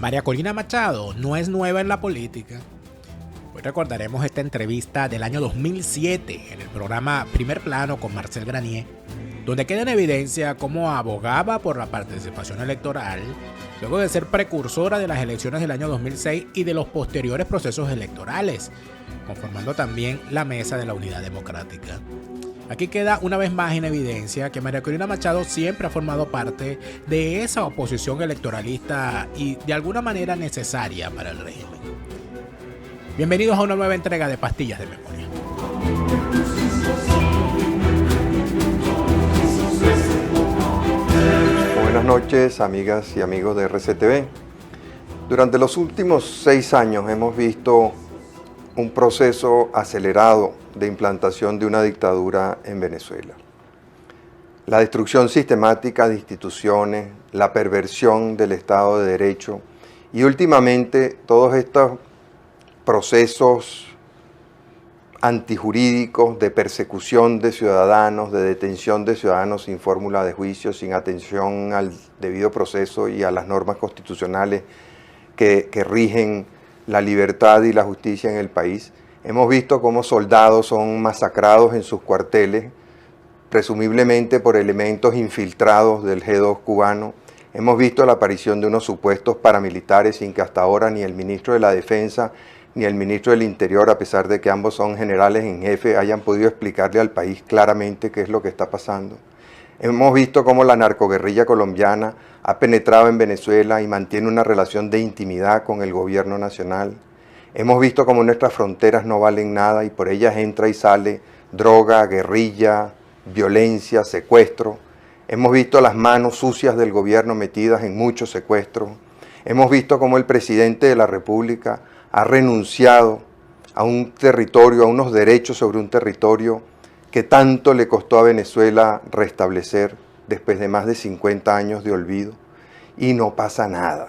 María Corina Machado no es nueva en la política. Hoy recordaremos esta entrevista del año 2007 en el programa Primer Plano con Marcel Granier, donde queda en evidencia cómo abogaba por la participación electoral luego de ser precursora de las elecciones del año 2006 y de los posteriores procesos electorales, conformando también la Mesa de la Unidad Democrática. Aquí queda una vez más en evidencia que María Corina Machado siempre ha formado parte de esa oposición electoralista y de alguna manera necesaria para el régimen. Bienvenidos a una nueva entrega de Pastillas de Memoria. Buenas noches, amigas y amigos de RCTV. Durante los últimos 6 años hemos visto un proceso acelerado de implantación de una dictadura en Venezuela. La destrucción sistemática de instituciones, la perversión del Estado de Derecho y últimamente todos estos procesos antijurídicos de persecución de ciudadanos, de detención de ciudadanos sin fórmula de juicio, sin atención al debido proceso y a las normas constitucionales que rigen la libertad y la justicia en el país. Hemos visto cómo soldados son masacrados en sus cuarteles, presumiblemente por elementos infiltrados del G2 cubano. Hemos visto la aparición de unos supuestos paramilitares sin que hasta ahora ni el ministro de la Defensa ni el ministro del Interior, a pesar de que ambos son generales en jefe, hayan podido explicarle al país claramente qué es lo que está pasando. Hemos visto cómo la narcoguerrilla colombiana ha penetrado en Venezuela y mantiene una relación de intimidad con el gobierno nacional. Hemos visto cómo nuestras fronteras no valen nada y por ellas entra y sale droga, guerrilla, violencia, secuestro. Hemos visto las manos sucias del gobierno metidas en muchos secuestros. Hemos visto cómo el presidente de la República ha renunciado a un territorio, a unos derechos sobre un territorio que tanto le costó a Venezuela restablecer después de más de 50 años de olvido, y no pasa nada.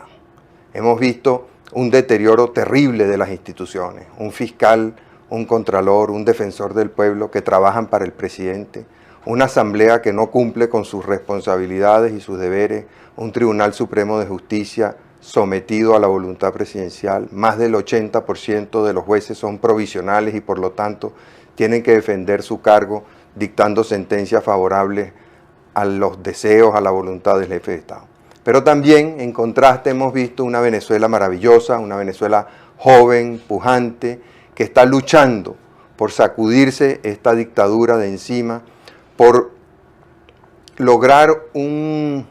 Hemos visto un deterioro terrible de las instituciones, un fiscal, un contralor, un defensor del pueblo que trabajan para el presidente, una asamblea que no cumple con sus responsabilidades y sus deberes, un Tribunal Supremo de Justicia sometido a la voluntad presidencial. Más del 80% de los jueces son provisionales y por lo tanto tienen que defender su cargo dictando sentencias favorables a los deseos, a la voluntad del jefe de Estado. Pero también, en contraste, hemos visto una Venezuela maravillosa, una Venezuela joven, pujante, que está luchando por sacudirse esta dictadura de encima, por lograr una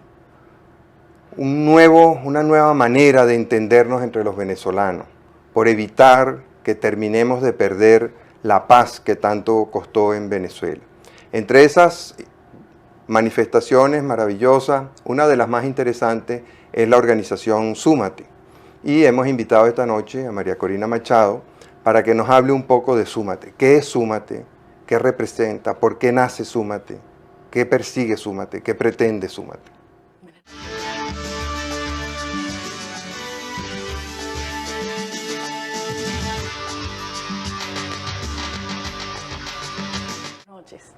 nueva manera de entendernos entre los venezolanos, por evitar que terminemos de perder la paz que tanto costó en Venezuela. Entre esas manifestaciones maravillosas, una de las más interesantes es la organización Súmate. Y hemos invitado esta noche a María Corina Machado para que nos hable un poco de Súmate. ¿Qué es Súmate? ¿Qué representa? ¿Por qué nace Súmate? ¿Qué persigue Súmate? ¿Qué pretende Súmate?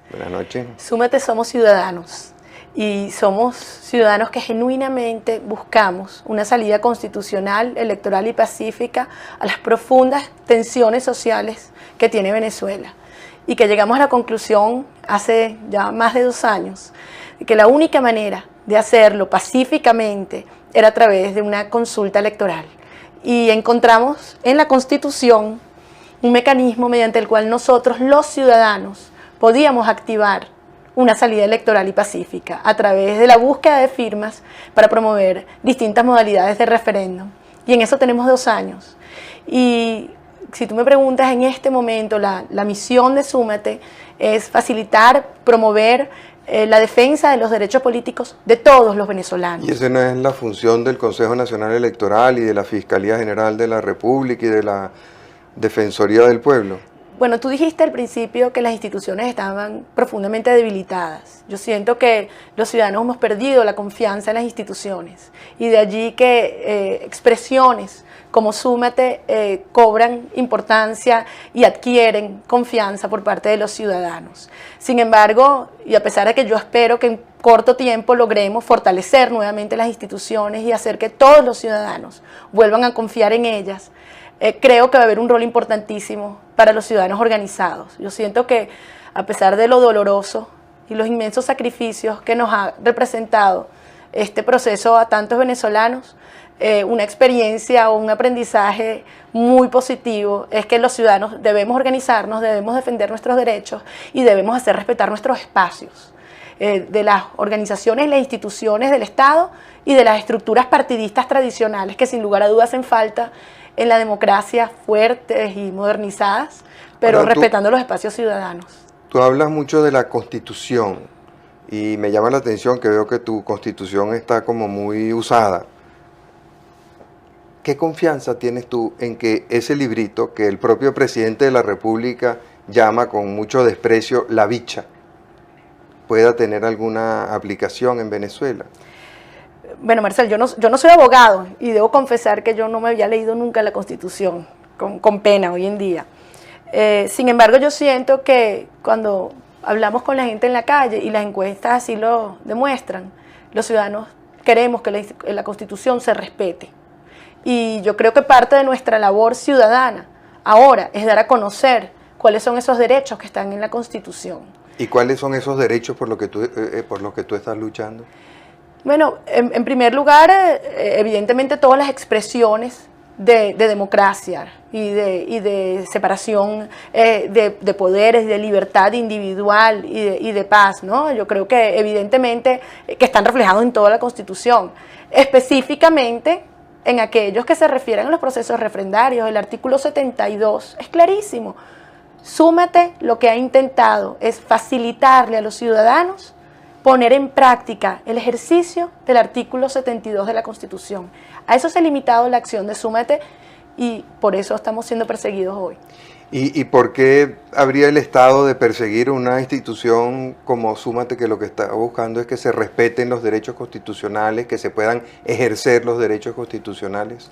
Buenas noches. Súmate somos ciudadanos y somos ciudadanos que genuinamente buscamos una salida constitucional, electoral y pacífica a las profundas tensiones sociales que tiene Venezuela y que llegamos a la conclusión hace ya más de 2 años de que la única manera de hacerlo pacíficamente era a través de una consulta electoral y encontramos en la Constitución un mecanismo mediante el cual nosotros los ciudadanos podíamos activar una salida electoral y pacífica a través de la búsqueda de firmas para promover distintas modalidades de referéndum. Y en eso tenemos 2 años. Y si tú me preguntas en este momento, la misión de Súmate es facilitar, promover la defensa de los derechos políticos de todos los venezolanos. ¿Y esa no es la función del Consejo Nacional Electoral y de la Fiscalía General de la República y de la Defensoría del Pueblo? Bueno, tú dijiste al principio que las instituciones estaban profundamente debilitadas. Yo siento que los ciudadanos hemos perdido la confianza en las instituciones y de allí que expresiones como Súmate cobran importancia y adquieren confianza por parte de los ciudadanos. Sin embargo, y a pesar de que yo espero que en corto tiempo logremos fortalecer nuevamente las instituciones y hacer que todos los ciudadanos vuelvan a confiar en ellas, creo que va a haber un rol importantísimo para los ciudadanos organizados. Yo siento que a pesar de lo doloroso y los inmensos sacrificios que nos ha representado este proceso a tantos venezolanos, una experiencia o un aprendizaje muy positivo es que los ciudadanos debemos organizarnos, debemos defender nuestros derechos y debemos hacer respetar nuestros espacios de las organizaciones y las instituciones del Estado y de las estructuras partidistas tradicionales que sin lugar a dudas hacen falta en la democracia, fuertes y modernizadas, pero respetando los espacios ciudadanos. Tú hablas mucho de la Constitución y me llama la atención que veo que tu Constitución está como muy usada. ¿Qué confianza tienes tú en que ese librito que el propio presidente de la República llama con mucho desprecio la bicha pueda tener alguna aplicación en Venezuela? Bueno, Marcel, yo no soy abogado y debo confesar que yo no me había leído nunca la Constitución, con pena hoy en día. Sin embargo, yo siento que cuando hablamos con la gente en la calle y las encuestas así lo demuestran, los ciudadanos queremos que la Constitución se respete. Y yo creo que parte de nuestra labor ciudadana ahora es dar a conocer cuáles son esos derechos que están en la Constitución. ¿Y cuáles son esos derechos por los que tú estás luchando? Bueno, en primer lugar, evidentemente todas las expresiones de democracia y de separación de poderes, de libertad individual y de paz, ¿no? Yo creo que evidentemente que están reflejados en toda la Constitución. Específicamente en aquellos que se refieren a los procesos refrendarios, el artículo 72 es clarísimo. Súmate lo que ha intentado es facilitarle a los ciudadanos poner en práctica el ejercicio del artículo 72 de la Constitución. A eso se ha limitado la acción de Súmate y por eso estamos siendo perseguidos hoy. ¿Y por qué habría el Estado de perseguir una institución como Súmate, que lo que está buscando es que se respeten los derechos constitucionales, que se puedan ejercer los derechos constitucionales?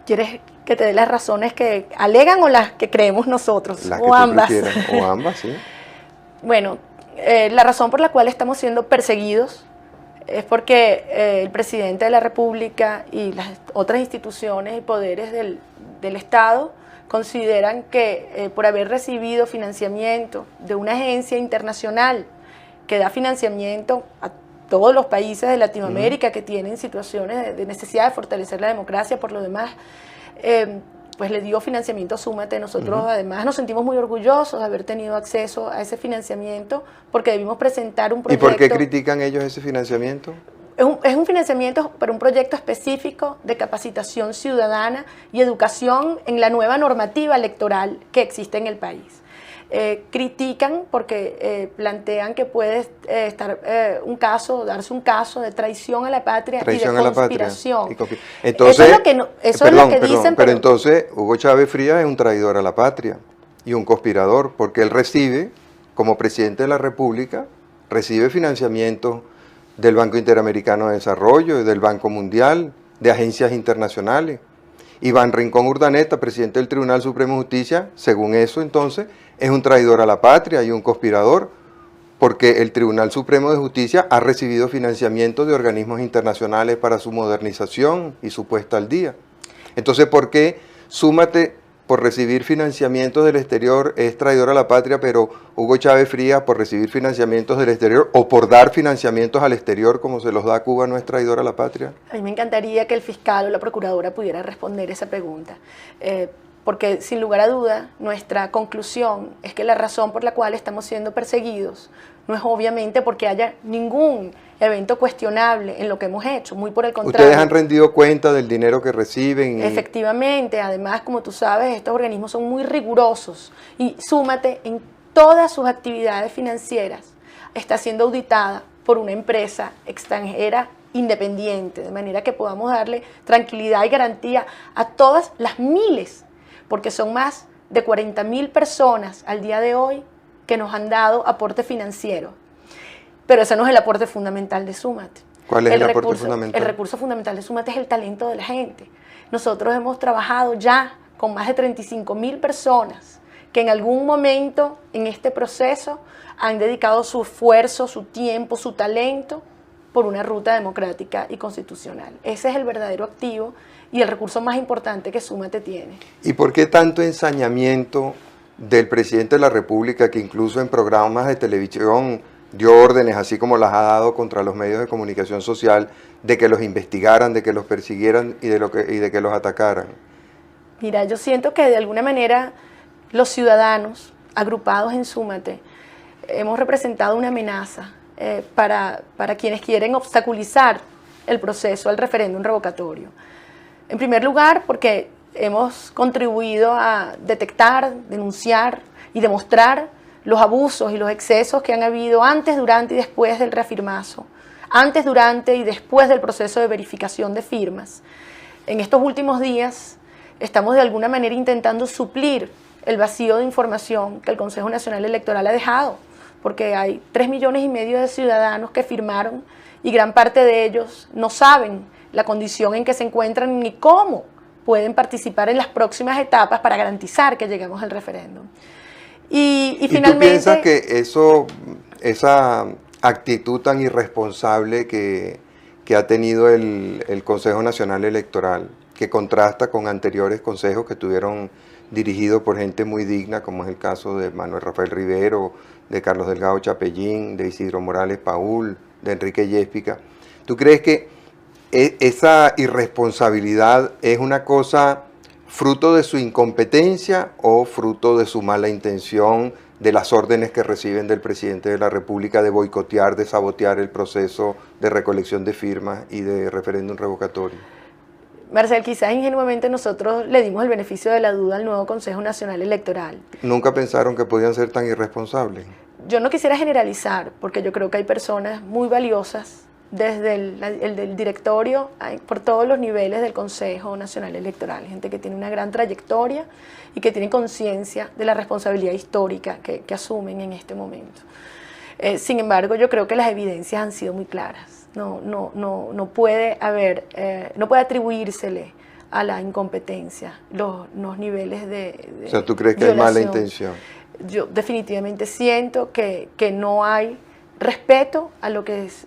¿Quieres que te dé las razones que alegan o las que creemos nosotros? Las o que tú ambas. prefieras, o ambas, sí. Bueno, la razón por la cual estamos siendo perseguidos es porque el presidente de la República y las otras instituciones y poderes del Estado consideran que por haber recibido financiamiento de una agencia internacional que da financiamiento a todos los países de Latinoamérica que tienen situaciones de necesidad de fortalecer la democracia, por lo demás, pues le dio financiamiento a Súmate. Nosotros además nos sentimos muy orgullosos de haber tenido acceso a ese financiamiento porque debimos presentar un proyecto. ¿Y por qué critican ellos ese financiamiento? Es un financiamiento para un proyecto específico de capacitación ciudadana y educación en la nueva normativa electoral que existe en el país. Critican porque plantean que puede darse un caso de traición a la patria y de conspiración. Entonces, eso es lo que dicen. Pero entonces Hugo Chávez Frías es un traidor a la patria y un conspirador, porque él recibe, como presidente de la República, recibe financiamiento del Banco Interamericano de Desarrollo, del Banco Mundial, de agencias internacionales. Iván Rincón Urdaneta, presidente del Tribunal Supremo de Justicia, según eso entonces, es un traidor a la patria y un conspirador, porque el Tribunal Supremo de Justicia ha recibido financiamiento de organismos internacionales para su modernización y su puesta al día. Entonces, ¿por qué Súmate, por recibir financiamientos del exterior, es traidor a la patria, pero Hugo Chávez Frías, por recibir financiamientos del exterior o por dar financiamientos al exterior como se los da a Cuba, no es traidor a la patria? A mí me encantaría que el fiscal o la procuradora pudiera responder esa pregunta, porque sin lugar a duda nuestra conclusión es que la razón por la cual estamos siendo perseguidos no es obviamente porque haya ningún evento cuestionable en lo que hemos hecho, muy por el contrario. ¿Ustedes han rendido cuenta del dinero que reciben? Efectivamente, además, como tú sabes, estos organismos son muy rigurosos y Súmate en todas sus actividades financieras está siendo auditada por una empresa extranjera independiente, de manera que podamos darle tranquilidad y garantía a todas las miles, porque son más de 40.000 personas al día de hoy que nos han dado aporte financiero. Pero ese no es el aporte fundamental de Súmate. ¿Cuál es el aporte fundamental? El recurso fundamental de Súmate es el talento de la gente. Nosotros hemos trabajado ya con más de 35.000 personas que en algún momento en este proceso han dedicado su esfuerzo, su tiempo, su talento por una ruta democrática y constitucional. Ese es el verdadero activo y el recurso más importante que Súmate tiene. ¿Y por qué tanto ensañamiento del presidente de la República, que incluso en programas de televisión dio órdenes, así como las ha dado contra los medios de comunicación social, de que los investigaran, de que los persiguieran y de que los atacaran? Mira, yo siento que de alguna manera los ciudadanos agrupados en Súmate hemos representado una amenaza para quienes quieren obstaculizar el proceso al referéndum revocatorio. En primer lugar, porque hemos contribuido a detectar, denunciar y demostrar los abusos y los excesos que han habido antes, durante y después del reafirmazo, antes, durante y después del proceso de verificación de firmas. En estos últimos días estamos de alguna manera intentando suplir el vacío de información que el Consejo Nacional Electoral ha dejado, porque hay 3,5 millones de ciudadanos que firmaron y gran parte de ellos no saben la condición en que se encuentran ni cómo pueden participar en las próximas etapas para garantizar que lleguemos al referéndum. Y finalmente, ¿tú piensas que esa actitud tan irresponsable que ha tenido el Consejo Nacional Electoral, que contrasta con anteriores consejos que estuvieron dirigidos por gente muy digna, como es el caso de Manuel Rafael Rivero, de Carlos Delgado Chapellín, de Isidro Morales Paúl, de Enrique Yéspica? ¿Tú crees que esa irresponsabilidad es una cosa fruto de su incompetencia o fruto de su mala intención, de las órdenes que reciben del presidente de la República de boicotear, de sabotear el proceso de recolección de firmas y de referéndum revocatorio? Marcel, quizás ingenuamente nosotros le dimos el beneficio de la duda al nuevo Consejo Nacional Electoral. ¿Nunca pensaron que podían ser tan irresponsables? Yo no quisiera generalizar, porque yo creo que hay personas muy valiosas desde el directorio, por todos los niveles del Consejo Nacional Electoral, gente que tiene una gran trayectoria y que tiene conciencia de la responsabilidad histórica que asumen en este momento. Sin embargo, yo creo que las evidencias han sido muy claras. No puede atribuírsele a la incompetencia los niveles de O sea, ¿tú crees que hay mala intención? Yo definitivamente siento que no hay respeto a lo que es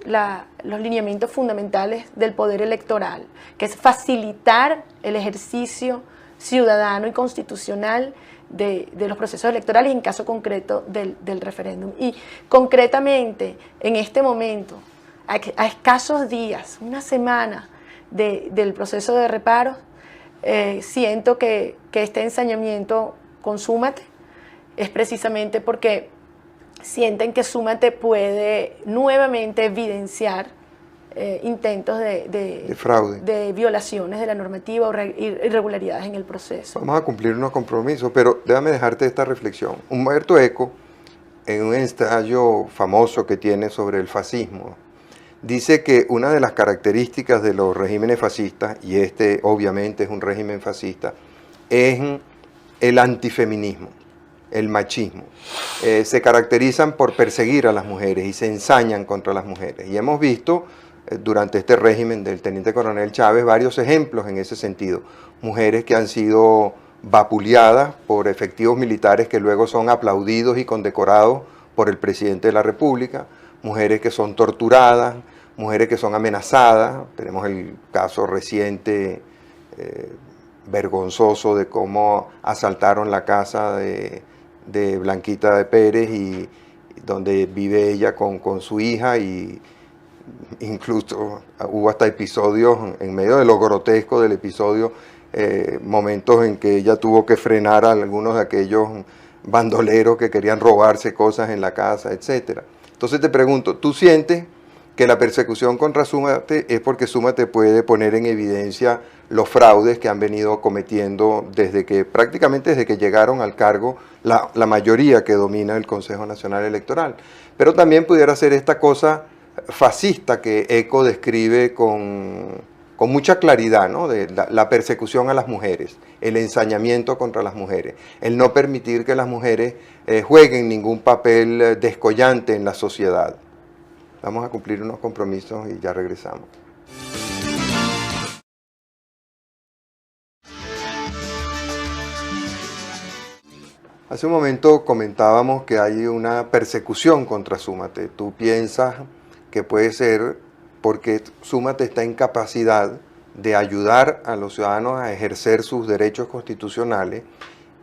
los lineamientos fundamentales del poder electoral, que es facilitar el ejercicio ciudadano y constitucional de los procesos electorales y en caso concreto del referéndum. Y concretamente, en este momento, a escasos días, una semana del proceso de reparos, siento que este ensañamiento con Súmate es precisamente porque sienten que Súmate puede nuevamente evidenciar intentos de fraude, de violaciones de la normativa o irregularidades en el proceso. Vamos a cumplir unos compromisos, pero déjame dejarte esta reflexión. Humberto Eco, en un ensayo famoso que tiene sobre el fascismo, dice que una de las características de los regímenes fascistas, y este obviamente es un régimen fascista, es el antifeminismo, el machismo. Se caracterizan por perseguir a las mujeres y se ensañan contra las mujeres. Y hemos visto durante este régimen del teniente coronel Chávez varios ejemplos en ese sentido. Mujeres que han sido vapuleadas por efectivos militares que luego son aplaudidos y condecorados por el presidente de la República, mujeres que son torturadas, mujeres que son amenazadas. Tenemos el caso reciente, vergonzoso, de cómo asaltaron la casa de Blanquita de Pérez, y donde vive ella con su hija, y incluso hubo hasta episodios, en medio de lo grotesco del episodio, momentos en que ella tuvo que frenar a algunos de aquellos bandoleros que querían robarse cosas en la casa, etc. Entonces te pregunto, ¿tú sientes que la persecución contra Súmate es porque Súmate puede poner en evidencia los fraudes que han venido cometiendo prácticamente desde que llegaron al cargo la mayoría que domina el Consejo Nacional Electoral? Pero también pudiera ser esta cosa fascista que Eco describe con con mucha claridad, ¿no? De la persecución a las mujeres, el ensañamiento contra las mujeres, el no permitir que las mujeres jueguen ningún papel descollante en la sociedad. Vamos a cumplir unos compromisos y ya regresamos. Hace un momento comentábamos que hay una persecución contra Súmate. ¿Tú piensas que puede ser porque Súmate está en capacidad de ayudar a los ciudadanos a ejercer sus derechos constitucionales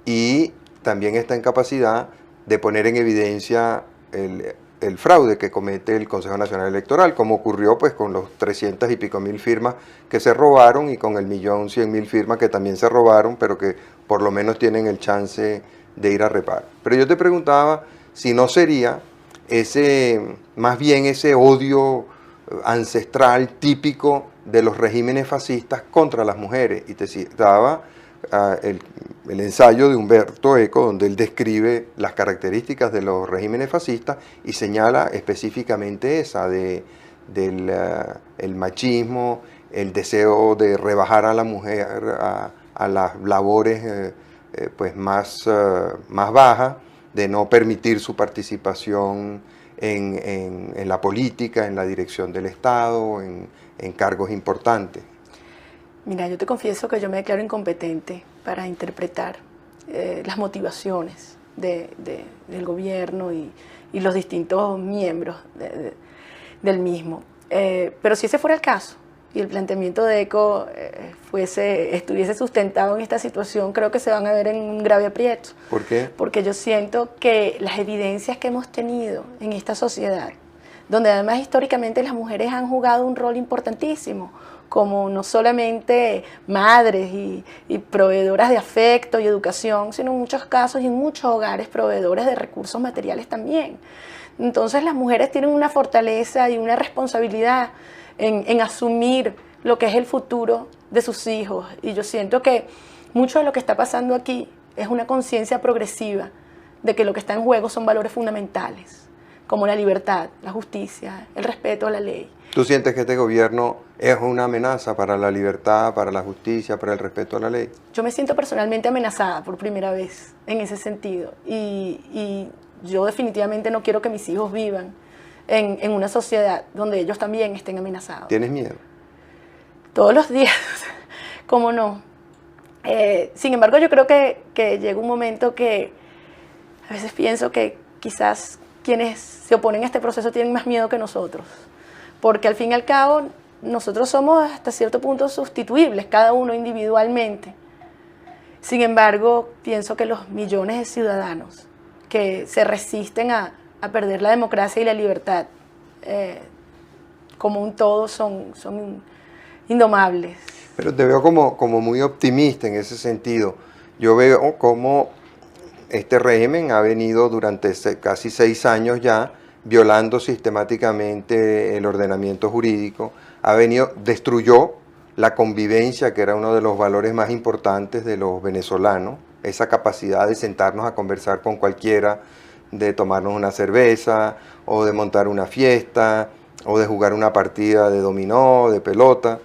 y también está en capacidad de poner en evidencia el fraude que comete el Consejo Nacional Electoral, como ocurrió pues con los 300 y pico mil firmas que se robaron y con el 1.100.000 firmas que también se robaron, pero que por lo menos tienen el chance de ir a reparo? Pero yo te preguntaba si no sería más bien ese odio ancestral típico de los regímenes fascistas contra las mujeres, y te citaba el ensayo de Humberto Eco, donde él describe las características de los regímenes fascistas y señala específicamente esa del machismo, el deseo de rebajar a la mujer a las labores pues más bajas, de no permitir su participación en la política, en la dirección del Estado, en cargos importantes. Mira, yo te confieso que yo me declaro incompetente para interpretar las motivaciones del gobierno y los distintos miembros del mismo. Pero si ese fuera el caso y el planteamiento de ECO estuviese sustentado en esta situación, creo que se van a ver en un grave aprieto. ¿Por qué? Porque yo siento que las evidencias que hemos tenido en esta sociedad, donde además históricamente las mujeres han jugado un rol importantísimo, como no solamente madres y proveedoras de afecto y educación, sino en muchos casos y en muchos hogares proveedores de recursos materiales también. Entonces las mujeres tienen una fortaleza y una responsabilidad en asumir lo que es el futuro de sus hijos. Y yo siento que mucho de lo que está pasando aquí es una conciencia progresiva de que lo que está en juego son valores fundamentales, como la libertad, la justicia, el respeto a la ley. ¿Tú sientes que este gobierno es una amenaza para la libertad, para la justicia, para el respeto a la ley? Yo me siento personalmente amenazada por primera vez en ese sentido. Y yo definitivamente no quiero que mis hijos vivan en una sociedad donde ellos también estén amenazados. ¿Tienes miedo? Todos los días, ¿cómo no? Sin embargo, yo creo que llega un momento que a veces pienso que quizás quienes se oponen a este proceso tienen más miedo que nosotros, porque al fin y al cabo nosotros somos hasta cierto punto sustituibles, cada uno individualmente. Sin embargo, pienso que los millones de ciudadanos que se resisten a perder la democracia y la libertad como un todo son indomables. Pero te veo como muy optimista en ese sentido. Yo veo como este régimen ha venido durante casi 6 años ya violando sistemáticamente el ordenamiento jurídico, destruyó la convivencia, que era uno de los valores más importantes de los venezolanos, esa capacidad de sentarnos a conversar con cualquiera, de tomarnos una cerveza, o de montar una fiesta, o de jugar una partida de dominó, de pelota.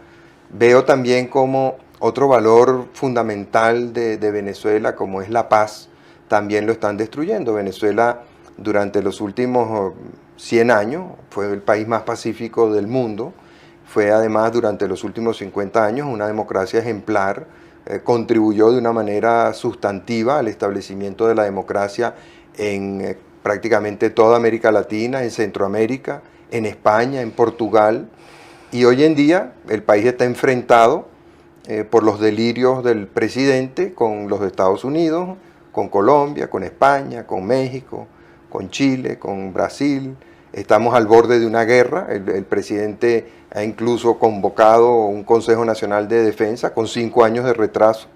Veo también como otro valor fundamental de Venezuela, como es la paz, también lo están destruyendo. Venezuela durante los últimos 100 años fue el país más pacífico del mundo, fue además durante los últimos 50 años una democracia ejemplar, contribuyó de una manera sustantiva al establecimiento de la democracia en prácticamente toda América Latina, en Centroamérica, en España, en Portugal, y hoy en día el país está enfrentado por los delirios del presidente con los Estados Unidos, con Colombia, con España, con México, con Chile, con Brasil. Estamos al borde de una guerra. El presidente ha incluso convocado un Consejo Nacional de Defensa con 5 años de retraso.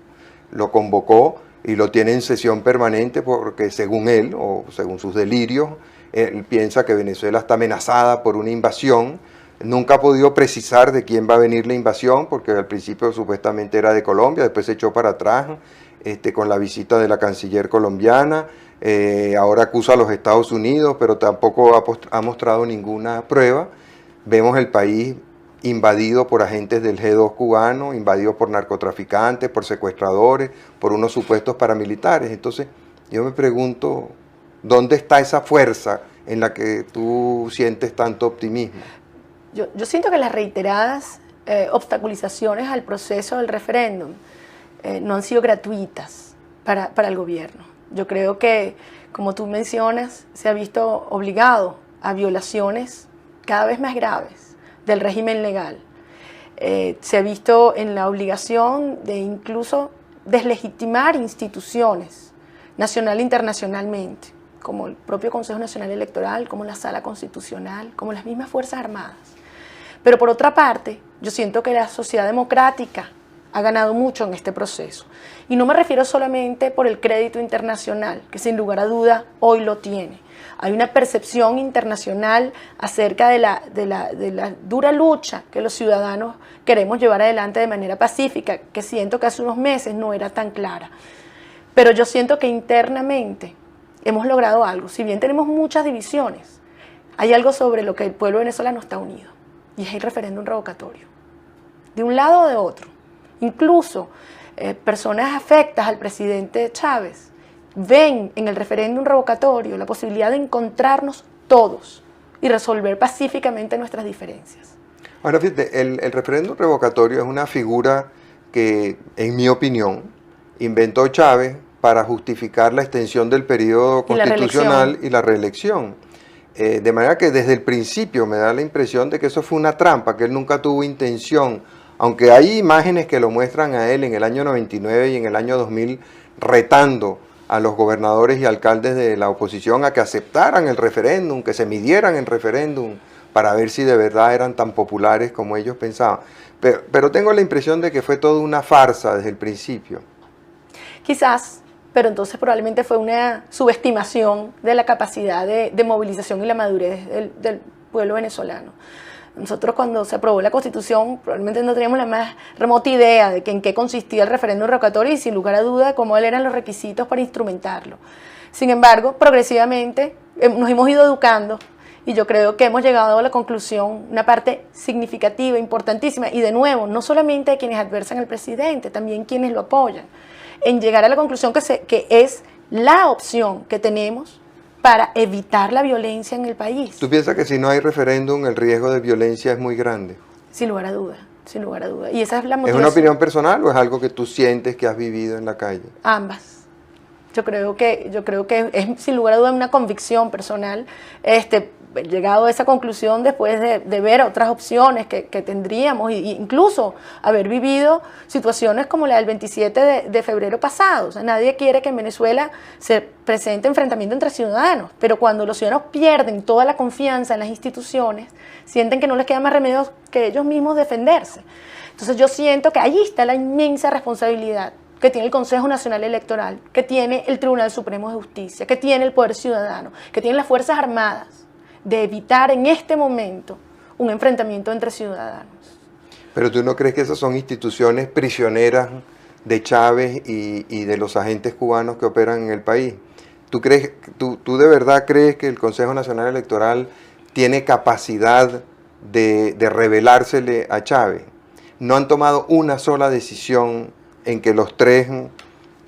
Lo convocó y lo tiene en sesión permanente porque según él, o según sus delirios, él piensa que Venezuela está amenazada por una invasión. Nunca ha podido precisar de quién va a venir la invasión, porque al principio supuestamente era de Colombia, después se echó para atrás con la visita de la canciller colombiana. Ahora acusa a los Estados Unidos, pero tampoco ha mostrado ninguna prueba. Vemos el país invadido por agentes del G2 cubano, invadido por narcotraficantes, por secuestradores, por unos supuestos paramilitares. Entonces, yo me pregunto, ¿dónde está esa fuerza en la que tú sientes tanto optimismo? Yo siento que las reiteradas obstaculizaciones al proceso del referéndum no han sido gratuitas para el gobierno. Yo creo que, como tú mencionas, se ha visto obligado a violaciones cada vez más graves del régimen legal. Se ha visto en la obligación de incluso deslegitimar instituciones nacional e internacionalmente, como el propio Consejo Nacional Electoral, como la Sala Constitucional, como las mismas Fuerzas Armadas. Pero por otra parte, yo siento que la sociedad democrática ha ganado mucho en este proceso. Y no me refiero solamente por el crédito internacional, que sin lugar a duda hoy lo tiene. Hay una percepción internacional acerca de la dura lucha que los ciudadanos queremos llevar adelante de manera pacífica, que siento que hace unos meses no era tan clara. Pero yo siento que internamente hemos logrado algo. Si bien tenemos muchas divisiones, hay algo sobre lo que el pueblo venezolano está unido, y es el referéndum revocatorio. De un lado o de otro. Incluso personas afectas al presidente Chávez ven en el referéndum revocatorio la posibilidad de encontrarnos todos y resolver pacíficamente nuestras diferencias. Ahora, fíjate, el referéndum revocatorio es una figura que, en mi opinión, inventó Chávez para justificar la extensión del periodo constitucional y la reelección. De manera que desde el principio me da la impresión de que eso fue una trampa, que él nunca tuvo intención, aunque hay imágenes que lo muestran a él en el año 99 y en el año 2000 retando a los gobernadores y alcaldes de la oposición a que aceptaran el referéndum, que se midieran el referéndum para ver si de verdad eran tan populares como ellos pensaban. Pero tengo la impresión de que fue toda una farsa desde el principio. Quizás, pero entonces probablemente fue una subestimación de la capacidad de movilización y la madurez del pueblo venezolano. Nosotros, cuando se aprobó la Constitución, probablemente no teníamos la más remota idea de en qué consistía el referéndum revocatorio y, sin lugar a duda, cómo eran los requisitos para instrumentarlo. Sin embargo, progresivamente nos hemos ido educando y yo creo que hemos llegado a la conclusión, una parte significativa, importantísima, y de nuevo, no solamente quienes adversan al presidente, también quienes lo apoyan, en llegar a la conclusión que es la opción que tenemos para evitar la violencia en el país. ¿Tú piensas que si no hay referéndum el riesgo de violencia es muy grande? Sin lugar a duda, sin lugar a duda. Y esa es la motivación. ¿Es una opinión personal o es algo que tú sientes que has vivido en la calle? Ambas. Yo creo que es sin lugar a duda una convicción personal. Llegado a esa conclusión después de ver otras opciones que tendríamos e incluso haber vivido situaciones como la del 27 de febrero pasado. O sea, nadie quiere que en Venezuela se presente enfrentamiento entre ciudadanos, pero cuando los ciudadanos pierden toda la confianza en las instituciones, sienten que no les queda más remedio que ellos mismos defenderse. Entonces yo siento que ahí está la inmensa responsabilidad que tiene el Consejo Nacional Electoral, que tiene el Tribunal Supremo de Justicia, que tiene el Poder Ciudadano, que tienen las Fuerzas Armadas, de evitar en este momento un enfrentamiento entre ciudadanos. Pero ¿tú no crees que esas son instituciones prisioneras de Chávez y de los agentes cubanos que operan en el país? ¿Tú de verdad crees que el Consejo Nacional Electoral tiene capacidad de rebelársele a Chávez? No han tomado una sola decisión en que los tres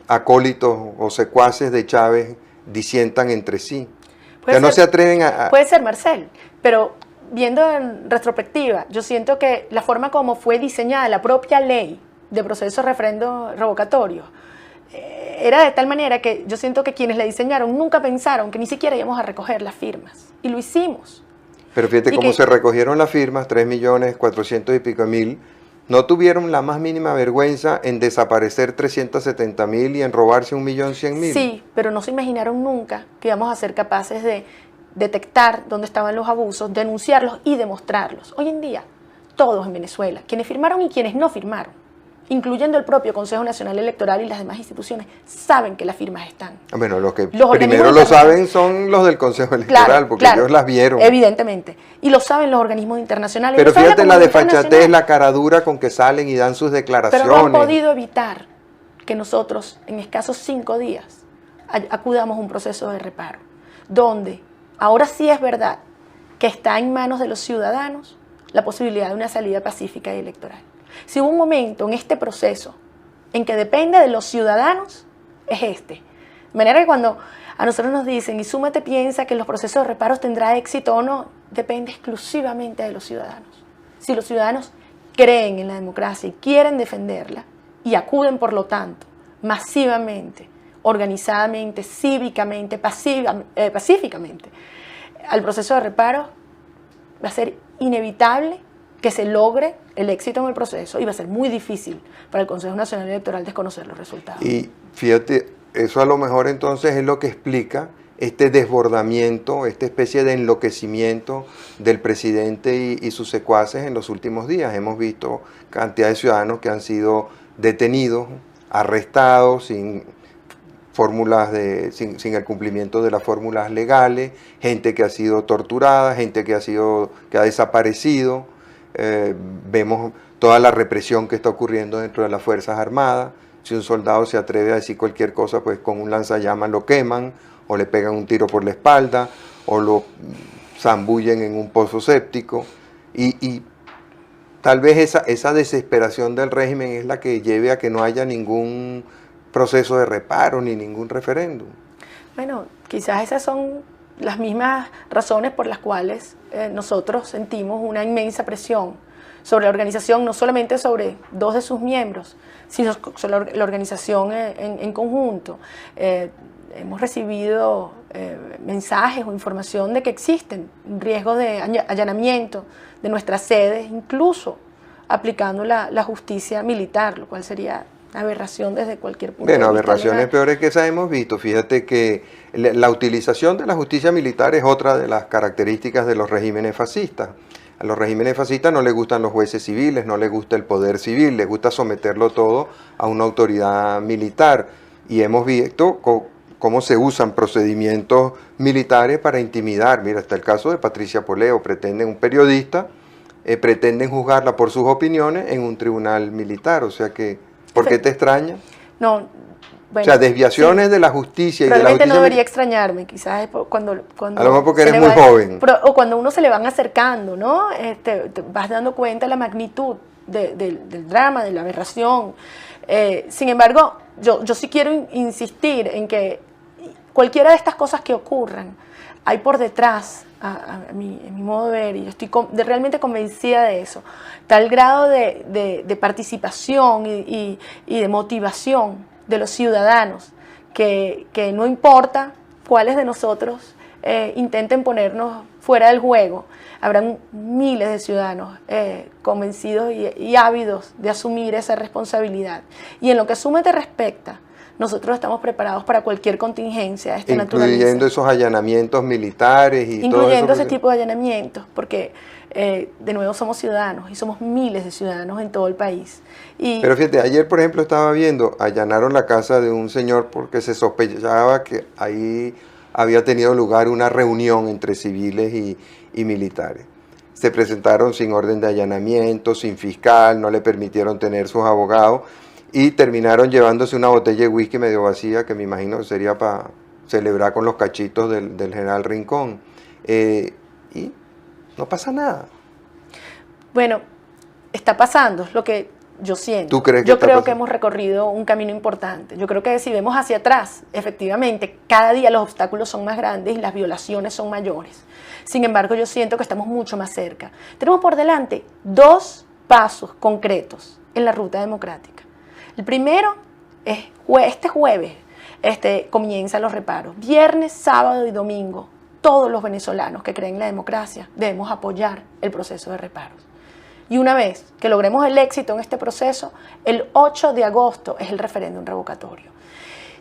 acólitos o secuaces de Chávez disientan entre sí. Ya no se atreven a... Puede ser, Marcel, pero viendo en retrospectiva, yo siento que la forma como fue diseñada la propia ley de proceso de referendo revocatorio era de tal manera que yo siento que quienes la diseñaron nunca pensaron que ni siquiera íbamos a recoger las firmas, y lo hicimos. Pero fíjate cómo se recogieron las firmas, 3.400.000 y pico, no tuvieron la más mínima vergüenza en desaparecer 370.000 y en robarse 1.100.000. Sí, pero no se imaginaron nunca que íbamos a ser capaces de detectar dónde estaban los abusos, denunciarlos y demostrarlos. Hoy en día, todos en Venezuela, quienes firmaron y quienes no firmaron, incluyendo el propio Consejo Nacional Electoral y las demás instituciones, saben que las firmas están. Bueno, los que primero lo saben son los del Consejo Electoral, claro, porque ellos las vieron. Evidentemente. Y lo saben los organismos internacionales. Pero fíjate la desfachatez, la caradura con que salen y dan sus declaraciones. Pero no han podido evitar que nosotros, en escasos 5 días, acudamos a un proceso de reparo, donde ahora sí es verdad que está en manos de los ciudadanos la posibilidad de una salida pacífica y electoral. Si hubo un momento en este proceso en que depende de los ciudadanos, es este. De manera que cuando a nosotros nos dicen, y Súmate piensa que los procesos de reparos tendrá éxito o no, depende exclusivamente de los ciudadanos. Si los ciudadanos creen en la democracia y quieren defenderla, y acuden, por lo tanto, masivamente, organizadamente, cívicamente, pacíficamente, al proceso de reparo, va a ser inevitable que se logre el éxito en el proceso y va a ser muy difícil para el Consejo Nacional Electoral desconocer los resultados. Y fíjate, eso a lo mejor entonces es lo que explica este desbordamiento, esta especie de enloquecimiento del presidente y sus secuaces en los últimos días. Hemos visto cantidad de ciudadanos que han sido detenidos, arrestados sin el cumplimiento de las fórmulas legales, gente que ha sido torturada, gente que ha desaparecido. Vemos toda la represión que está ocurriendo dentro de las Fuerzas Armadas. Si un soldado se atreve a decir cualquier cosa, pues con un lanzallamas lo queman, o le pegan un tiro por la espalda, o lo zambullen en un pozo séptico. Y tal vez esa desesperación del régimen es la que lleve a que no haya ningún proceso de reparo ni ningún referéndum. Bueno, quizás esas son las mismas razones por las cuales nosotros sentimos una inmensa presión sobre la organización, no solamente sobre dos de sus miembros, sino sobre la organización en conjunto. Hemos recibido mensajes o información de que existen riesgos de allanamiento de nuestras sedes, incluso aplicando la justicia militar, lo cual sería aberración desde cualquier punto de vista. Bueno, aberraciones peores que esas hemos visto. Fíjate que la utilización de la justicia militar es otra de las características de los regímenes fascistas. A los regímenes fascistas no les gustan los jueces civiles, no les gusta el poder civil, les gusta someterlo todo a una autoridad militar. Y hemos visto cómo se usan procedimientos militares para intimidar. Mira, está el caso de Patricia Poleo, un periodista, pretenden juzgarla por sus opiniones en un tribunal militar. O sea que, ¿por qué te extraña? No, bueno, o sea, desviaciones de la justicia y de la justicia. Probablemente no debería extrañarme, quizás es cuando a lo mejor porque eres muy joven. O cuando uno se le van acercando, ¿no? Te vas dando cuenta de la magnitud del drama, de la aberración. Sin embargo, yo sí quiero insistir en que cualquiera de estas cosas que ocurran, hay por detrás, en mi modo de ver, y yo estoy realmente convencida de eso, tal grado de participación y de motivación de los ciudadanos, que no importa cuáles de nosotros intenten ponernos fuera del juego, habrán miles de ciudadanos convencidos y ávidos de asumir esa responsabilidad. Y en lo que Súmate respecta, nosotros estamos preparados para cualquier contingencia de esta naturaleza. Incluyendo esos allanamientos militares y todo eso. Incluyendo ese tipo de allanamientos, porque de nuevo somos ciudadanos y somos miles de ciudadanos en todo el país. Pero fíjate, ayer por ejemplo estaba viendo, allanaron la casa de un señor porque se sospechaba que ahí había tenido lugar una reunión entre civiles y militares. Se presentaron sin orden de allanamiento, sin fiscal, no le permitieron tener sus abogados y terminaron llevándose una botella de whisky medio vacía que me imagino sería para celebrar con los cachitos del general Rincón. Y no pasa nada. Bueno, está pasando, es lo que yo siento. ¿Tú crees que yo creo que hemos recorrido un camino importante. Yo creo que si vemos hacia atrás, efectivamente, cada día los obstáculos son más grandes y las violaciones son mayores. Sin embargo, yo siento que estamos mucho más cerca. Tenemos por delante dos pasos concretos en la ruta democrática. El primero es este jueves, comienzan los reparos. Viernes, sábado y domingo, todos los venezolanos que creen en la democracia debemos apoyar el proceso de reparos. Y una vez que logremos el éxito en este proceso, el 8 de agosto es el referéndum revocatorio.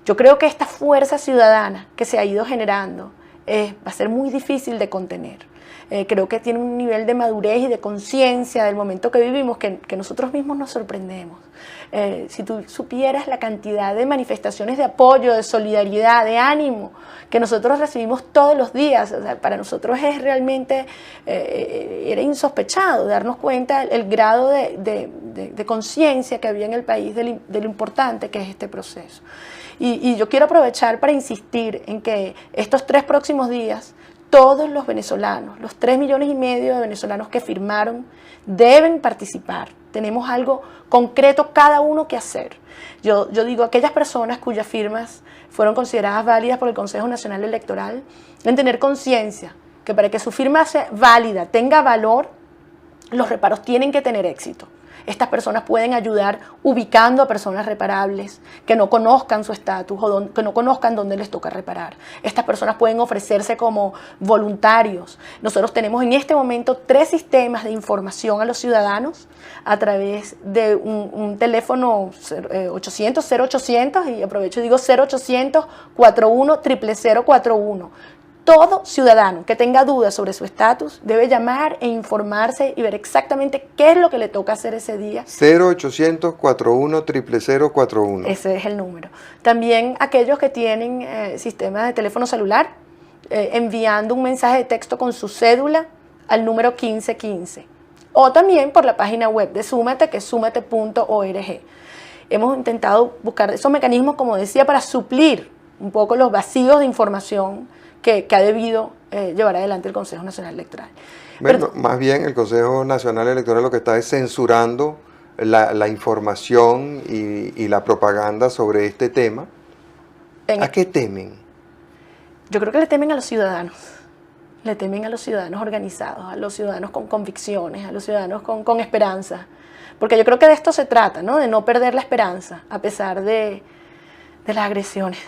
Yo creo que esta fuerza ciudadana que se ha ido generando va a ser muy difícil de contener. Creo que tiene un nivel de madurez y de conciencia del momento que vivimos que nosotros mismos nos sorprendemos. Si tú supieras la cantidad de manifestaciones de apoyo, de solidaridad, de ánimo que nosotros recibimos todos los días, o sea, para nosotros es realmente, era insospechado darnos cuenta el grado de conciencia que había en el país de lo importante que es este proceso. Y yo quiero aprovechar para insistir en que estos 3 próximos días todos los venezolanos, los 3,5 millones de venezolanos que firmaron, deben participar. Tenemos algo concreto cada uno que hacer. Yo digo, aquellas personas cuyas firmas fueron consideradas válidas por el Consejo Nacional Electoral, deben tener conciencia que para que su firma sea válida, tenga valor, los reparos tienen que tener éxito. Estas personas pueden ayudar ubicando a personas reparables que no conozcan su estatus o que no conozcan dónde les toca reparar. Estas personas pueden ofrecerse como voluntarios. Nosotros tenemos en este momento 3 sistemas de información a los ciudadanos a través de un teléfono 800-0800, y aprovecho y digo 0800-41-00041. Todo ciudadano que tenga dudas sobre su estatus debe llamar e informarse y ver exactamente qué es lo que le toca hacer ese día. 0800-41-00041. Ese es el número. También aquellos que tienen sistemas de teléfono celular, enviando un mensaje de texto con su cédula al número 1515. O también por la página web de Súmate, que es súmate.org. Hemos intentado buscar esos mecanismos, como decía, para suplir un poco los vacíos de información que ha debido llevar adelante el Consejo Nacional Electoral. Bueno, más bien el Consejo Nacional Electoral lo que está es censurando la información y la propaganda sobre este tema. ¿A qué temen? Yo creo que le temen a los ciudadanos. Le temen a los ciudadanos organizados, a los ciudadanos con convicciones, a los ciudadanos con esperanza. Porque yo creo que de esto se trata, ¿no? De no perder la esperanza a pesar de las agresiones.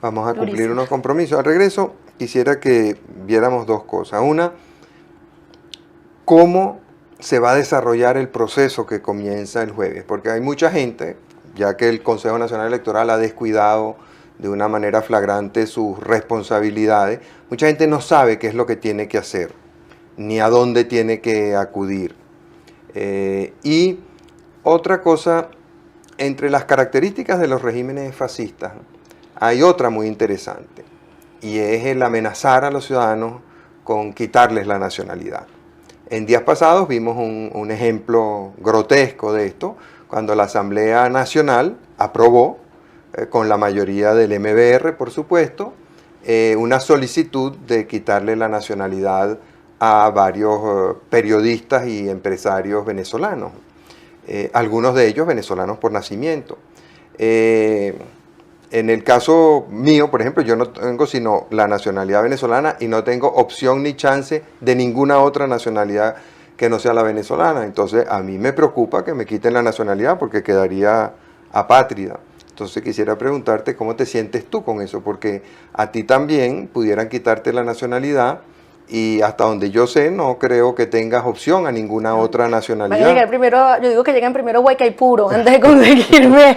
Vamos a cumplir unos compromisos. Al regreso, quisiera que viéramos 2 cosas. Una, cómo se va a desarrollar el proceso que comienza el jueves. Porque hay mucha gente, ya que el Consejo Nacional Electoral ha descuidado de una manera flagrante sus responsabilidades, mucha gente no sabe qué es lo que tiene que hacer, ni a dónde tiene que acudir. Y otra cosa, entre las características de los regímenes fascistas, hay otra muy interesante, y es el amenazar a los ciudadanos con quitarles la nacionalidad. En días pasados vimos un ejemplo grotesco de esto, cuando la Asamblea Nacional aprobó, con la mayoría del MBR, por supuesto, una solicitud de quitarle la nacionalidad a varios periodistas y empresarios venezolanos, algunos de ellos venezolanos por nacimiento. En el caso mío, por ejemplo, yo no tengo sino la nacionalidad venezolana y no tengo opción ni chance de ninguna otra nacionalidad que no sea la venezolana. Entonces, a mí me preocupa que me quiten la nacionalidad porque quedaría apátrida. Entonces, quisiera preguntarte cómo te sientes tú con eso, porque a ti también pudieran quitarte la nacionalidad y hasta donde yo sé, no creo que tengas opción a ninguna otra nacionalidad. Van a llegar primero, yo digo que lleguen primero Guaycaipuro antes de conseguirme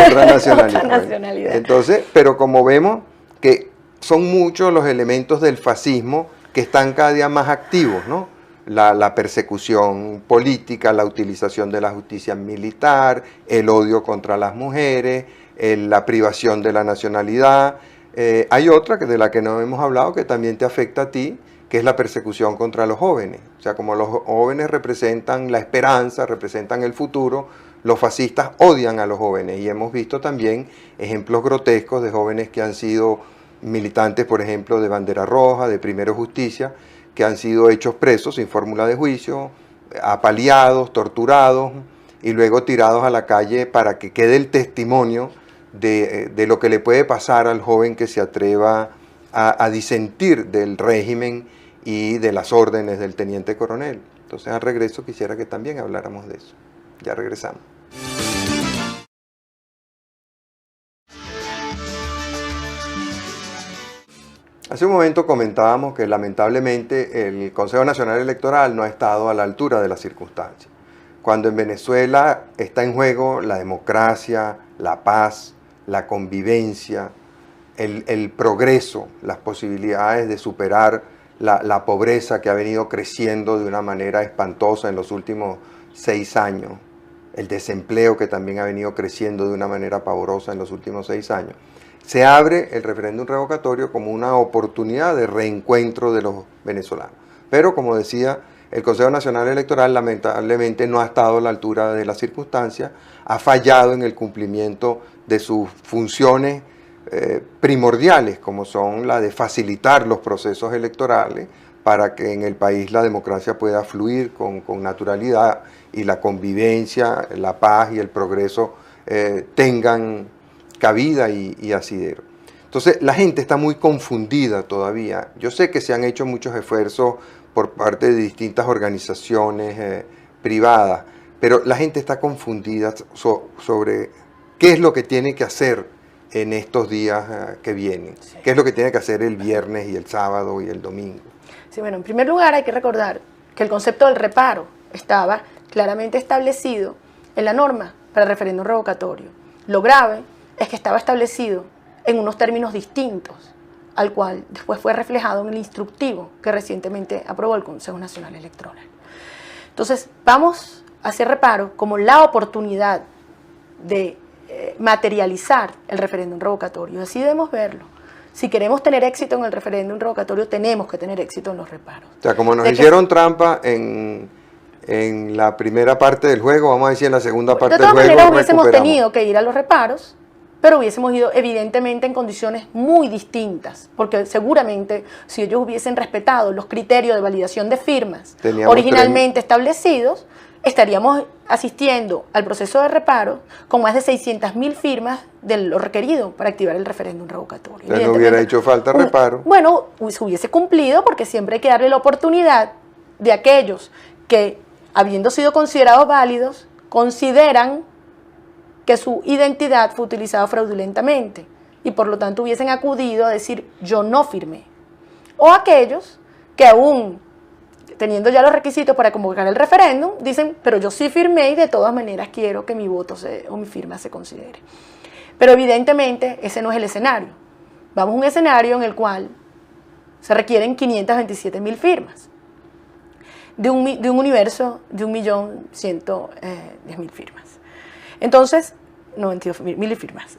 otra nacionalidad. Otra nacionalidad. Entonces, pero como vemos que son muchos los elementos del fascismo que están cada día más activos, ¿no? La persecución política, la utilización de la justicia militar, el odio contra las mujeres, la privación de la nacionalidad. Hay otra de la que no hemos hablado que también te afecta a ti, que es la persecución contra los jóvenes. O sea, como los jóvenes representan la esperanza, representan el futuro, los fascistas odian a los jóvenes. Y hemos visto también ejemplos grotescos de jóvenes que han sido militantes, por ejemplo, de Bandera Roja, de Primero Justicia, que han sido hechos presos sin fórmula de juicio, apaleados, torturados y luego tirados a la calle para que quede el testimonio de lo que le puede pasar al joven que se atreva a disentir del régimen y de las órdenes del teniente coronel. Entonces, al regreso quisiera que también habláramos de eso. Ya regresamos. Hace un momento comentábamos que lamentablemente el Consejo Nacional Electoral no ha estado a la altura de las circunstancias. Cuando en Venezuela está en juego la democracia, la paz, la convivencia, el progreso, las posibilidades de superar la pobreza que ha venido creciendo de una manera espantosa en los últimos 6 años, el desempleo que también ha venido creciendo de una manera pavorosa en los últimos 6 años, se abre el referéndum revocatorio como una oportunidad de reencuentro de los venezolanos. Pero, como decía, el Consejo Nacional Electoral lamentablemente no ha estado a la altura de las circunstancias, ha fallado en el cumplimiento de sus funciones primordiales, como son la de facilitar los procesos electorales para que en el país la democracia pueda fluir con naturalidad y la convivencia, la paz y el progreso tengan cabida y asidero. Entonces la gente está muy confundida todavía. Yo sé que se han hecho muchos esfuerzos por parte de distintas organizaciones privadas, pero la gente está confundida sobre qué es lo que tiene que hacer en estos días que vienen, sí. Qué es lo que tiene que hacer el viernes y el sábado y el domingo. Sí, bueno, en primer lugar hay que recordar que el concepto del reparo estaba claramente establecido en la norma para el referéndum revocatorio. Lo grave es que estaba establecido en unos términos distintos, al cual después fue reflejado en el instructivo que recientemente aprobó el Consejo Nacional Electoral. Entonces, vamos a hacer reparo como la oportunidad de materializar el referéndum revocatorio. Así debemos verlo. Si queremos tener éxito en el referéndum revocatorio, tenemos que tener éxito en los reparos. O sea, como nos hicieron trampa en la primera parte del juego, vamos a decir en la segunda parte del juego. De todas maneras hubiésemos tenido que ir a los reparos, pero hubiésemos ido evidentemente en condiciones muy distintas, porque seguramente si ellos hubiesen respetado los criterios de validación de firmas originalmente establecidos, estaríamos asistiendo al proceso de reparo con más de 600.000 firmas de lo requerido para activar el referéndum revocatorio. No hubiera hecho falta reparo. Bueno, se hubiese cumplido, porque siempre hay que darle la oportunidad de aquellos que, habiendo sido considerados válidos, consideran que su identidad fue utilizada fraudulentamente y por lo tanto hubiesen acudido a decir yo no firmé. O aquellos que aún teniendo ya los requisitos para convocar el referéndum, dicen, pero yo sí firmé y de todas maneras quiero que mi voto o mi firma se considere. Pero evidentemente ese no es el escenario. Vamos a un escenario en el cual se requieren 527.000 firmas de un universo de 1.110.000 firmas. Entonces, 92.000 firmas.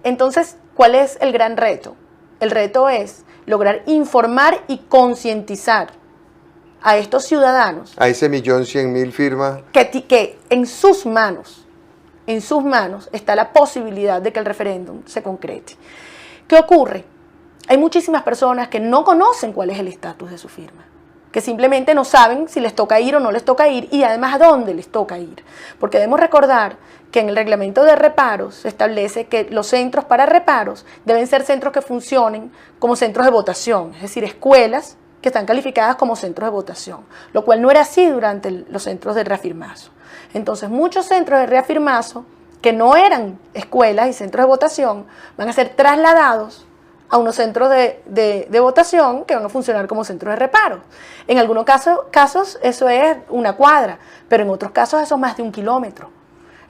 Entonces, ¿cuál es el gran reto? El reto es lograr informar y concientizar a estos ciudadanos. A ese 1.100.000 firmas. Que en sus manos está la posibilidad de que el referéndum se concrete. ¿Qué ocurre? Hay muchísimas personas que no conocen cuál es el estatus de su firma, que simplemente no saben si les toca ir o no les toca ir y además a dónde les toca ir. Porque debemos recordar que en el reglamento de reparos se establece que los centros para reparos deben ser centros que funcionen como centros de votación, es decir, escuelas que están calificadas como centros de votación, lo cual no era así durante los centros de reafirmazo. Entonces, muchos centros de reafirmazo que no eran escuelas y centros de votación van a ser trasladados a unos centros de votación que van a funcionar como centros de reparo. En algunos casos eso es una cuadra, pero en otros casos eso es más de 1 kilómetro.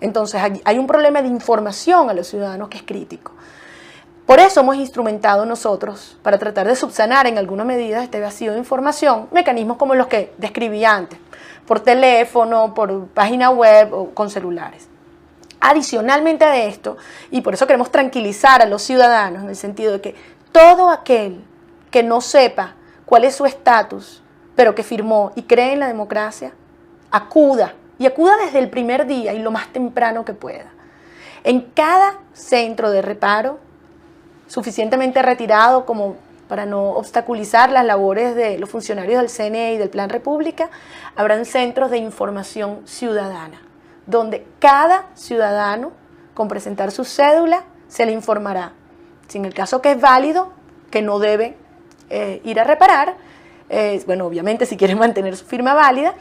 Entonces hay un problema de información a los ciudadanos que es crítico. Por eso hemos instrumentado nosotros, para tratar de subsanar en alguna medida este vacío de información, mecanismos como los que describí antes, por teléfono, por página web o con celulares. Adicionalmente a esto, y por eso queremos tranquilizar a los ciudadanos en el sentido de que todo aquel que no sepa cuál es su estatus, pero que firmó y cree en la democracia, acuda, y acuda desde el primer día y lo más temprano que pueda. En cada centro de reparo, suficientemente retirado como para no obstaculizar las labores de los funcionarios del CNE y del Plan República, habrán centros de información ciudadana, donde cada ciudadano, con presentar su cédula, se le informará. Si en el caso que es válido, que no debe ir a reparar, bueno, obviamente si quiere mantener su firma válida,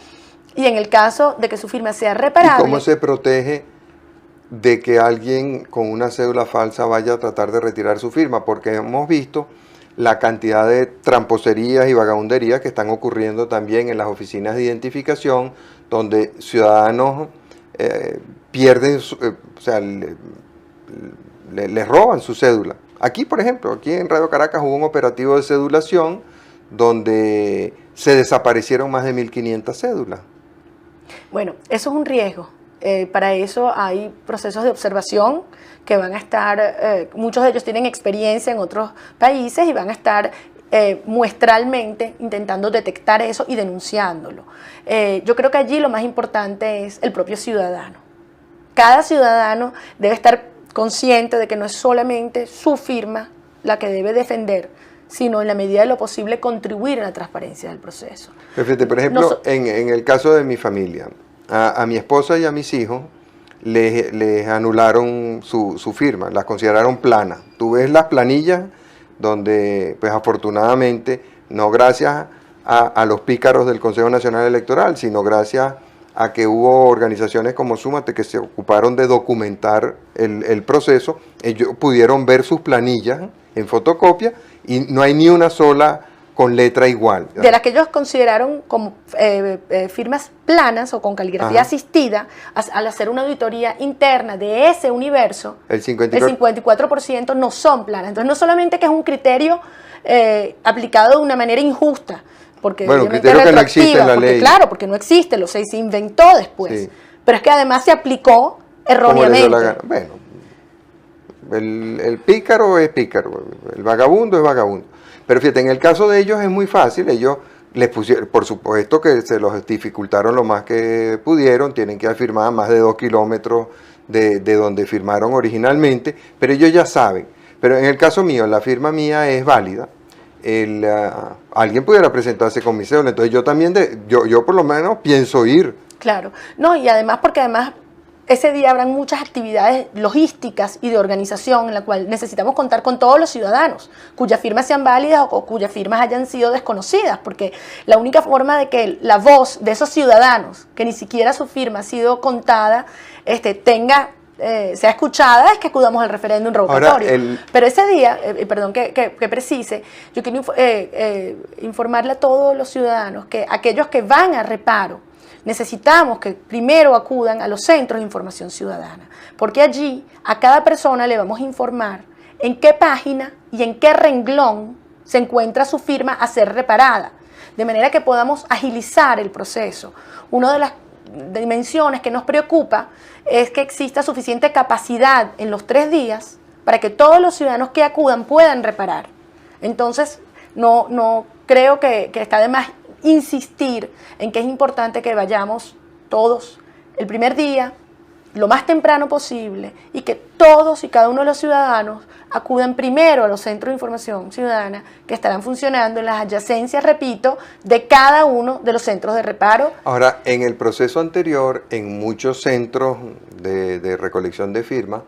y en el caso de que su firma sea reparable. ¿Y cómo se protege de que alguien con una cédula falsa vaya a tratar de retirar su firma? Porque hemos visto la cantidad de tramposerías y vagabunderías que están ocurriendo también en las oficinas de identificación, donde ciudadanos pierden, o sea, les roban su cédula. Aquí, por ejemplo, aquí en Radio Caracas hubo un operativo de cedulación donde se desaparecieron más de 1.500 cédulas. Bueno, eso es un riesgo. Para eso hay procesos de observación que van a estar, muchos de ellos tienen experiencia en otros países y van a estar muestralmente intentando detectar eso y denunciándolo. Yo creo que allí lo más importante es el propio ciudadano. Cada ciudadano debe estar consciente de que no es solamente su firma la que debe defender, sino en la medida de lo posible contribuir a la transparencia del proceso. Perfecto. Por ejemplo, en el caso de mi familia, a mi esposa y a mis hijos les anularon su firma, las consideraron planas. Tú ves las planillas donde, pues afortunadamente, no gracias a los pícaros del Consejo Nacional Electoral, sino gracias a que hubo organizaciones como Súmate que se ocuparon de documentar el proceso, ellos pudieron ver sus planillas en fotocopia y no hay ni una sola con letra igual. De las que ellos consideraron como firmas planas o con caligrafía asistida, al hacer una auditoría interna de ese universo, el 54% no son planas. Entonces no solamente que es un criterio aplicado de una manera injusta, porque bueno, criterio que no existe en la ley. Claro, porque no existe, se inventó después. Sí. Pero es que además se aplicó erróneamente. Bueno, el pícaro es pícaro, el vagabundo es vagabundo. Pero fíjate, en el caso de ellos es muy fácil, ellos les pusieron, por supuesto que se los dificultaron lo más que pudieron, tienen que firmar más de 2 kilómetros de donde firmaron originalmente, pero ellos ya saben. Pero en el caso mío, la firma mía es válida. Alguien pudiera presentarse con mi cédula, entonces yo también, yo por lo menos pienso ir. Claro, no, y además porque además ese día habrán muchas actividades logísticas y de organización en la cual necesitamos contar con todos los ciudadanos cuyas firmas sean válidas o cuyas firmas hayan sido desconocidas, porque la única forma de que la voz de esos ciudadanos, que ni siquiera su firma ha sido contada, sea escuchada, es que acudamos al referéndum revocatorio. Pero ese día, perdón que precise, yo quiero informarle a todos los ciudadanos que aquellos que van a reparo, necesitamos que primero acudan a los centros de información ciudadana, porque allí a cada persona le vamos a informar en qué página y en qué renglón se encuentra su firma a ser reparada, de manera que podamos agilizar el proceso. Una de las dimensiones que nos preocupa es que exista suficiente capacidad en los 3 días para que todos los ciudadanos que acudan puedan reparar. Entonces, no creo que está de más insistir en que es importante que vayamos todos el primer día, lo más temprano posible, y que todos y cada uno de los ciudadanos acudan primero a los centros de información ciudadana que estarán funcionando en las adyacencias, repito, de cada uno de los centros de reparo. Ahora, en el proceso anterior, en muchos centros de recolección de firmas,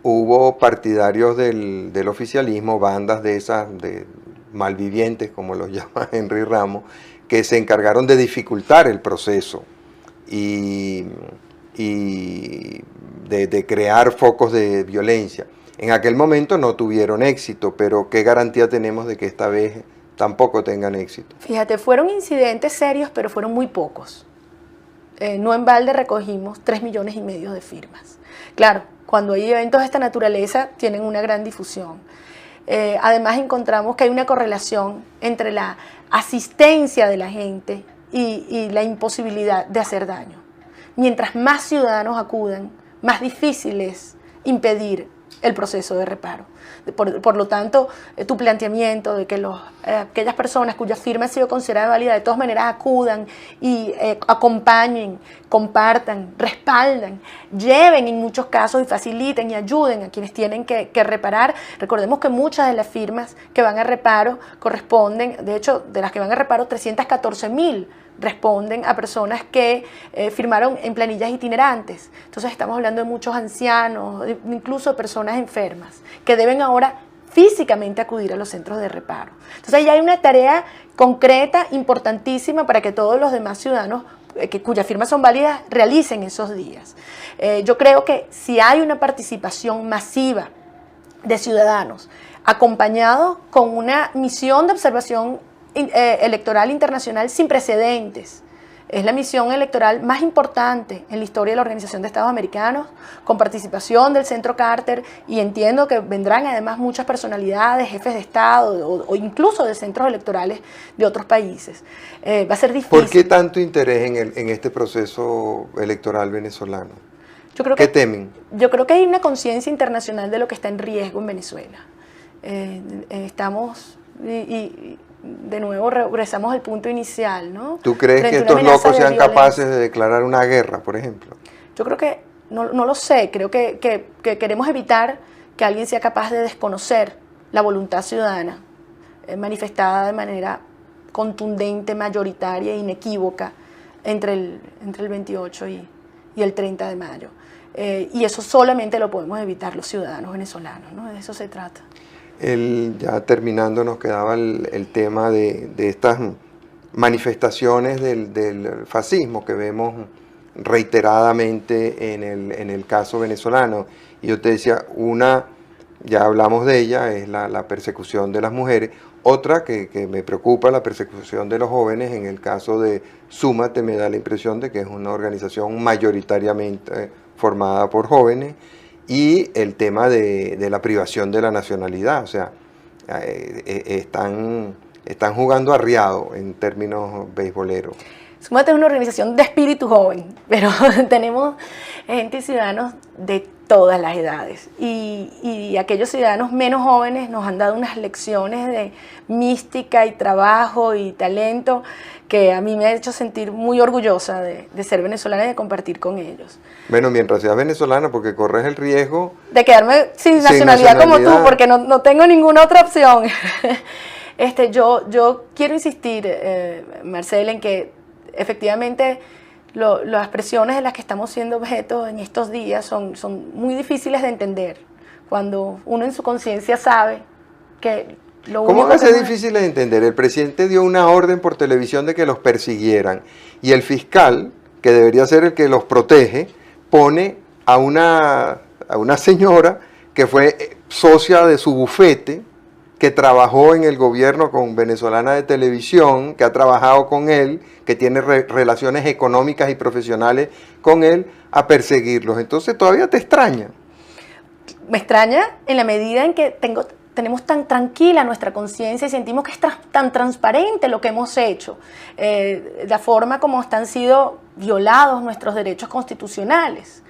hubo partidarios del oficialismo, bandas de esas, de malvivientes, como los llama Henry Ramos, que se encargaron de dificultar el proceso y de crear focos de violencia. En aquel momento no tuvieron éxito, pero ¿qué garantía tenemos de que esta vez tampoco tengan éxito? Fíjate, fueron incidentes serios, pero fueron muy pocos. No en balde recogimos 3,5 millones de firmas. Claro, cuando hay eventos de esta naturaleza tienen una gran difusión. Además encontramos que hay una correlación entre la asistencia de la gente y la imposibilidad de hacer daño. Mientras más ciudadanos acudan, más difícil es impedir el proceso de reparo. Por lo tanto, tu planteamiento de que aquellas personas cuya firma ha sido considerada válida de todas maneras acudan y acompañen, compartan, respaldan, lleven en muchos casos y faciliten y ayuden a quienes tienen que reparar. Recordemos que muchas de las firmas que van a reparo corresponden, de hecho, de las que van a reparo, 314,000 responden a personas que firmaron en planillas itinerantes. Entonces estamos hablando de muchos ancianos, incluso de personas enfermas, que deben ahora físicamente acudir a los centros de reparo. Entonces ya hay una tarea concreta, importantísima, para que todos los demás ciudadanos cuyas firmas son válidas realicen esos días. Yo creo que si hay una participación masiva de ciudadanos, acompañado con una misión de observación electoral internacional sin precedentes. Es la misión electoral más importante en la historia de la Organización de Estados Americanos, con participación del Centro Carter, y entiendo que vendrán además muchas personalidades, jefes de Estado o incluso de centros electorales de otros países. Va a ser difícil. ¿Por qué tanto interés en este proceso electoral venezolano? ¿Qué temen? Yo creo que hay una conciencia internacional de lo que está en riesgo en Venezuela. Estamos... de nuevo regresamos al punto inicial, ¿no? ¿Tú crees que estos locos sean capaces de declarar una guerra, por ejemplo? Yo creo que no lo sé, creo que queremos evitar que alguien sea capaz de desconocer la voluntad ciudadana manifestada de manera contundente, mayoritaria e inequívoca entre el 28 y el 30 de mayo. Y eso solamente lo podemos evitar los ciudadanos venezolanos, ¿no? De eso se trata. Ya terminando, nos quedaba el tema de estas manifestaciones del fascismo que vemos reiteradamente en el caso venezolano. Y yo te decía, una, ya hablamos de ella, es la persecución de las mujeres. Otra que me preocupa, la persecución de los jóvenes. En el caso de Súmate me da la impresión de que es una organización mayoritariamente formada por jóvenes. Y el tema de la privación de la nacionalidad, o sea, están jugando arriado en términos beisboleros. Súmate es una organización de espíritu joven, pero tenemos gente y ciudadanos de todas las edades. Y aquellos ciudadanos menos jóvenes nos han dado unas lecciones de mística y trabajo y talento que a mí me ha hecho sentir muy orgullosa de ser venezolana y de compartir con ellos. Bueno, mientras seas venezolana, porque corres el riesgo de quedarme sin nacionalidad como tú, porque no tengo ninguna otra opción. Yo quiero insistir, Marcela, en que efectivamente las presiones de las que estamos siendo objeto en estos días son muy difíciles de entender, cuando uno en su conciencia sabe que lo único ¿Cómo va a ser que difícil de entender? El presidente dio una orden por televisión de que los persiguieran y el fiscal, que debería ser el que los protege, pone a una señora que fue socia de su bufete, que trabajó en el gobierno con Venezolana de Televisión, que ha trabajado con él, que tiene relaciones económicas y profesionales con él, a perseguirlos. Entonces todavía te extraña. Me extraña en la medida en que tenemos tan tranquila nuestra conciencia y sentimos que es tan transparente lo que hemos hecho, la forma como han sido violados nuestros derechos constitucionales.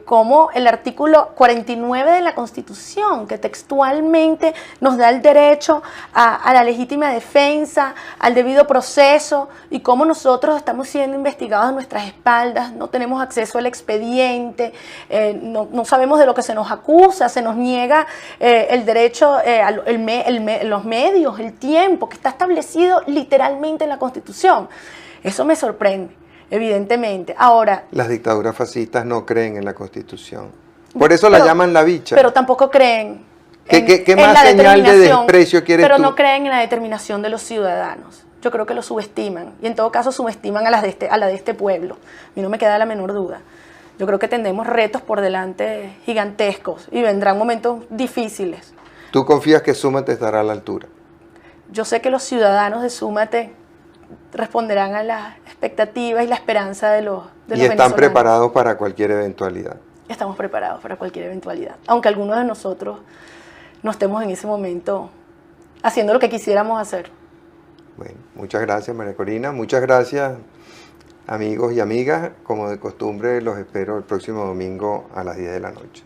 Como el artículo 49 de la Constitución, que textualmente nos da el derecho a la legítima defensa, al debido proceso, y cómo nosotros estamos siendo investigados a nuestras espaldas, no tenemos acceso al expediente, no sabemos de lo que se nos acusa, se nos niega el derecho a los medios, el tiempo, que está establecido literalmente en la Constitución. Eso me sorprende. Evidentemente. Ahora, las dictaduras fascistas no creen en la Constitución. Por eso la llaman la bicha. Pero tampoco creen ¿Qué más señal de desprecio quieres pero tú? No creen en la determinación de los ciudadanos. Yo creo que lo subestiman. Y en todo caso subestiman a la de este pueblo. A mí no me queda la menor duda. Yo creo que tendremos retos por delante gigantescos y vendrán momentos difíciles. ¿Tú confías que Súmate estará a la altura? Yo sé que los ciudadanos de Súmate responderán a las expectativas y la esperanza de los venezolanos. Y están preparados para cualquier eventualidad. Estamos preparados para cualquier eventualidad, aunque algunos de nosotros no estemos en ese momento haciendo lo que quisiéramos hacer. Bueno, muchas gracias, María Corina. Muchas gracias, amigos y amigas. Como de costumbre, los espero el próximo domingo a las 10 de la noche.